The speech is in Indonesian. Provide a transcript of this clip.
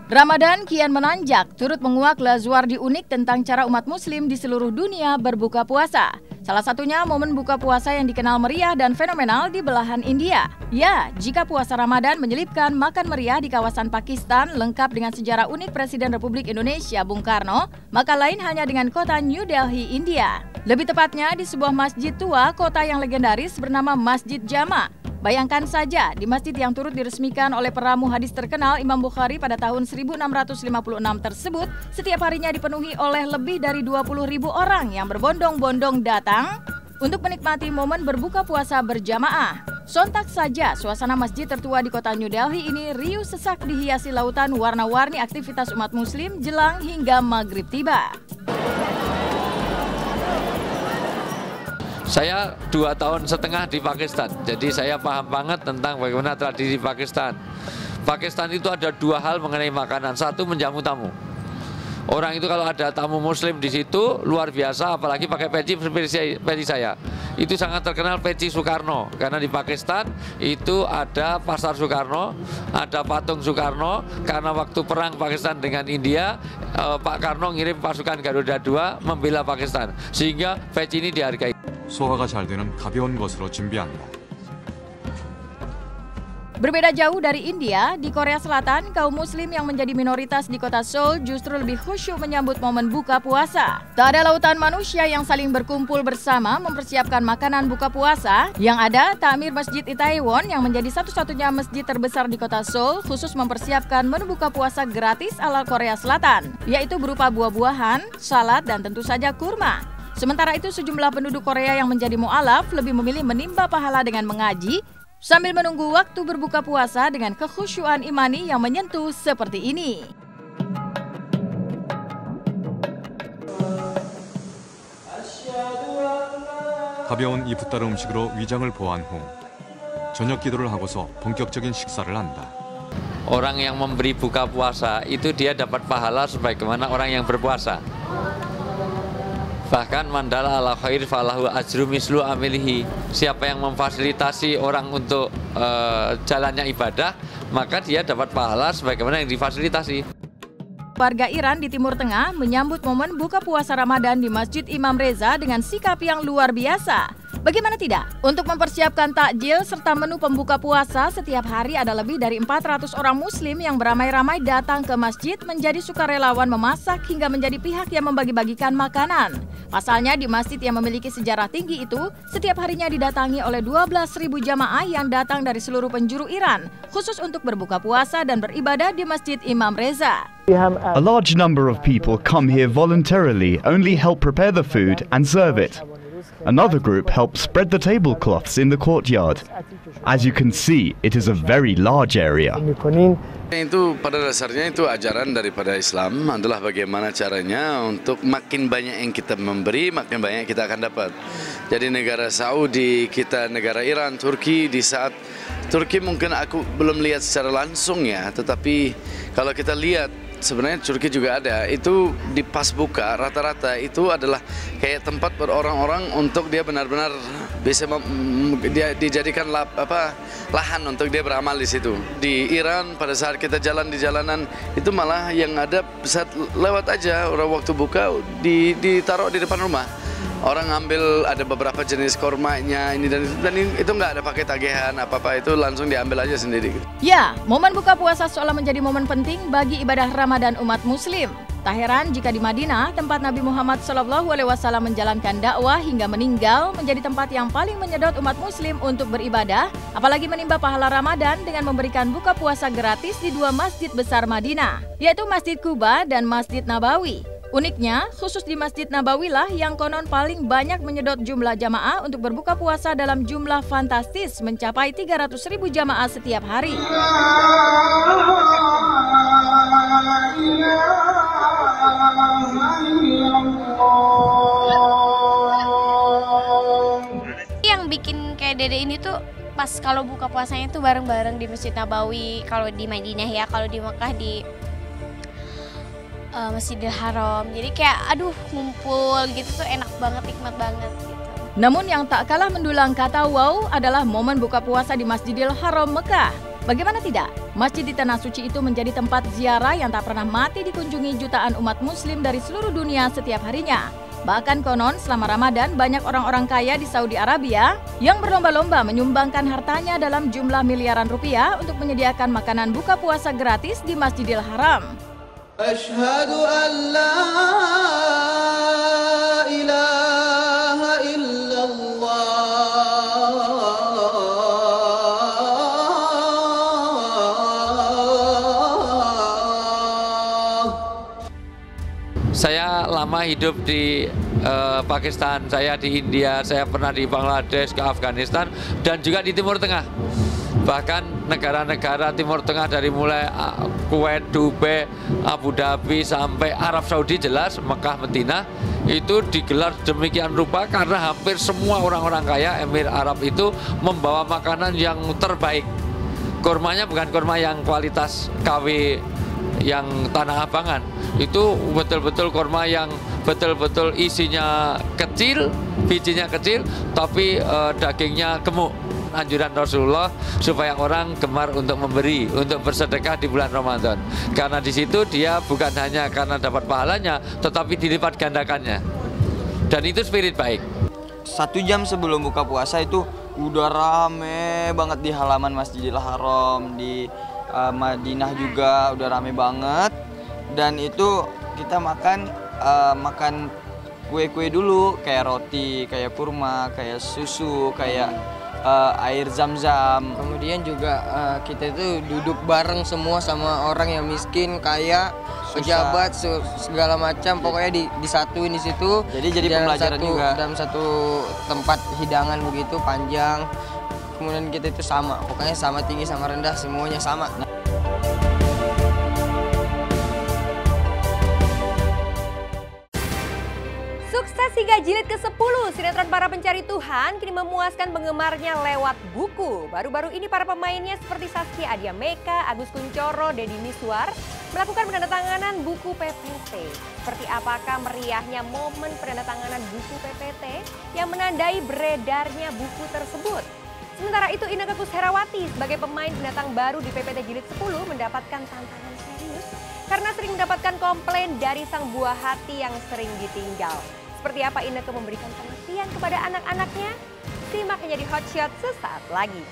Ramadan kian menanjak, turut menguak Lazuardi unik tentang cara umat muslim di seluruh dunia berbuka puasa. Salah satunya momen buka puasa yang dikenal meriah dan fenomenal di belahan India. Ya, jika puasa Ramadan menyelipkan makan meriah di kawasan Pakistan lengkap dengan sejarah unik Presiden Republik Indonesia Bung Karno, maka lain hanya dengan kota New Delhi, India. Lebih tepatnya di sebuah masjid tua kota yang legendaris bernama Masjid Jama. Bayangkan saja, di masjid yang turut diresmikan oleh peramu hadis terkenal Imam Bukhari pada tahun 1656 tersebut, setiap harinya dipenuhi oleh lebih dari 20.000 orang yang berbondong-bondong datang untuk menikmati momen berbuka puasa berjamaah. Sontak saja, suasana masjid tertua di kota New Delhi ini riuh sesak dihiasi lautan warna-warni aktivitas umat muslim jelang hingga maghrib tiba. Saya 2,5 tahun di Pakistan, jadi saya paham banget tentang bagaimana tradisi Pakistan. Pakistan itu ada 2 hal mengenai makanan. Satu, menjamu tamu. Orang itu kalau ada tamu muslim di situ luar biasa, apalagi pakai peci seperti peci saya. Itu sangat terkenal peci Soekarno, karena di Pakistan itu ada pasar Soekarno, ada patung Soekarno, karena waktu perang Pakistan dengan India, Pak Karno ngirim pasukan Garuda II membela Pakistan, sehingga peci ini dihargai. 소화가 잘 되는 가벼운 것으로 준비한다. Berbeda jauh dari India, di Korea Selatan, kaum muslim yang menjadi minoritas di kota Seoul justru lebih khusyuk menyambut momen buka puasa. Tak ada lautan manusia yang saling berkumpul bersama mempersiapkan makanan buka puasa. Yang ada, takmir Masjid Itaewon yang menjadi satu-satunya masjid terbesar di kota Seoul khusus mempersiapkan menu buka puasa gratis ala Korea Selatan, yaitu berupa buah-buahan, salad, dan tentu saja kurma. Sementara itu, sejumlah penduduk Korea yang menjadi mu'alaf lebih memilih menimba pahala dengan mengaji sambil menunggu waktu berbuka puasa dengan kekhusyuan imani yang menyentuh seperti ini. 가벼운 이프따르 음식으로 위장을 보완 후 저녁 기도를 하고서 본격적인 식사를 한다. Orang yang memberi buka puasa itu dia dapat pahala sebagaimana orang yang berpuasa. Bahkan mandala ala khair falahu ajru mislu amilihi. Siapa yang memfasilitasi orang untuk jalannya ibadah, maka dia dapat pahala sebagaimana yang difasilitasi. Warga Iran di Timur Tengah menyambut momen buka puasa Ramadan di Masjid Imam Reza dengan sikap yang luar biasa. Bagaimana tidak? Untuk mempersiapkan takjil serta menu pembuka puasa, setiap hari ada lebih dari 400 orang muslim yang beramai-ramai datang ke masjid menjadi sukarelawan memasak hingga menjadi pihak yang membagi-bagikan makanan. Pasalnya di masjid yang memiliki sejarah tinggi itu, setiap harinya didatangi oleh 12.000 jamaah yang datang dari seluruh penjuru Iran, khusus untuk berbuka puasa dan beribadah di Masjid Imam Reza. A large number of people come here voluntarily, only help prepare the food and serve it. Another group helps spread the tablecloths in the courtyard. As you can see, it is a very large area. Itu pada dasarnya itu ajaran daripada Islam adalah bagaimana caranya untuk makin banyak yang kita memberi, makin banyak kita akan dapat. Jadi negara Saudi, kita negara Iran, Turki, di saat Turki mungkin aku belum lihat secara langsung ya, tetapi kalau kita lihat sebenarnya Turki juga ada, itu di pas buka rata-rata itu adalah kayak tempat buat orang-orang untuk dia benar-benar bisa dia dijadikan lahan untuk dia beramal di situ. Di Iran pada saat kita jalan di jalanan itu malah yang ada saat lewat aja orang waktu buka ditaruh di depan rumah. Orang ambil ada beberapa jenis kormanya ini dan itu nggak ada pakai tagihan apa-apa, itu langsung diambil aja sendiri. Ya, momen buka puasa seolah menjadi momen penting bagi ibadah Ramadan umat muslim. Tak heran jika di Madinah, tempat Nabi Muhammad SAW menjalankan dakwah hingga meninggal, menjadi tempat yang paling menyedot umat muslim untuk beribadah, apalagi menimba pahala Ramadan dengan memberikan buka puasa gratis di 2 masjid besar Madinah, yaitu Masjid Quba dan Masjid Nabawi. Uniknya, khusus di Masjid Nabawi lah yang konon paling banyak menyedot jumlah jamaah untuk berbuka puasa dalam jumlah fantastis mencapai 300.000 jamaah setiap hari. Yang bikin kayak Dede ini tuh pas kalau buka puasanya tuh bareng-bareng di Masjid Nabawi, kalau di Madinah ya, kalau di Mekah di Masjidil Haram. Jadi kayak aduh ngumpul gitu tuh enak banget, nikmat banget gitu. Namun yang tak kalah mendulang kata wow adalah momen buka puasa di Masjidil Haram Mekah. Bagaimana tidak? Masjid di Tanah Suci itu menjadi tempat ziarah yang tak pernah mati dikunjungi jutaan umat muslim dari seluruh dunia setiap harinya. Bahkan konon selama Ramadan banyak orang-orang kaya di Saudi Arabia yang berlomba-lomba menyumbangkan hartanya dalam jumlah miliaran rupiah untuk menyediakan makanan buka puasa gratis di Masjidil Haram. Asyhadu an la ilaha illallah. Saya lama hidup di Pakistan, saya di India, saya pernah di Bangladesh, ke Afghanistan, dan juga di Timur Tengah. Bahkan negara-negara Timur Tengah dari mulai Kuwait, Dubai, Abu Dhabi sampai Arab Saudi jelas, Mekah, Madinah, itu digelar demikian rupa karena hampir semua orang-orang kaya Emir Arab itu membawa makanan yang terbaik. Kurmanya bukan kurma yang kualitas KW yang Tanah Abangan, itu betul-betul kurma yang betul-betul isinya kecil, bijinya kecil, tapi dagingnya gemuk. Anjuran Rasulullah supaya orang gemar untuk memberi, untuk bersedekah di bulan Ramadan. Karena di situ dia bukan hanya karena dapat pahalanya, tetapi dilipat gandakannya. Dan itu spirit baik. 1 jam sebelum buka puasa itu udah rame banget di halaman Masjidil Haram, di Madinah juga udah rame banget. Dan itu kita makan kue-kue dulu, kayak roti, kayak kurma, kayak susu, kayak air zam-zam. Kemudian juga kita itu duduk bareng semua sama orang yang miskin, kaya, pejabat, segala macam. Pokoknya disatuin di situ. Jadi pembelajaran juga. Dalam satu tempat hidangan begitu panjang. Kemudian kita itu sama, pokoknya sama tinggi, sama rendah, semuanya sama. Sukses hingga jilid ke-10, sinetron Para Pencari Tuhan kini memuaskan penggemarnya lewat buku. Baru-baru ini para pemainnya seperti Saskia Adia Meka, Agus Kuncoro, Deddy Miswar melakukan penandatanganan buku PPT. Seperti apakah meriahnya momen penandatanganan buku PPT yang menandai beredarnya buku tersebut? Sementara itu Inneke Koesherawati sebagai pemain pendatang baru di PPT jilid 10 mendapatkan tantangan serius karena sering mendapatkan komplain dari sang buah hati yang sering ditinggal. Seperti apa Inneke memberikan pengertian kepada anak-anaknya? Simak hanya di Hot Shot sesaat lagi.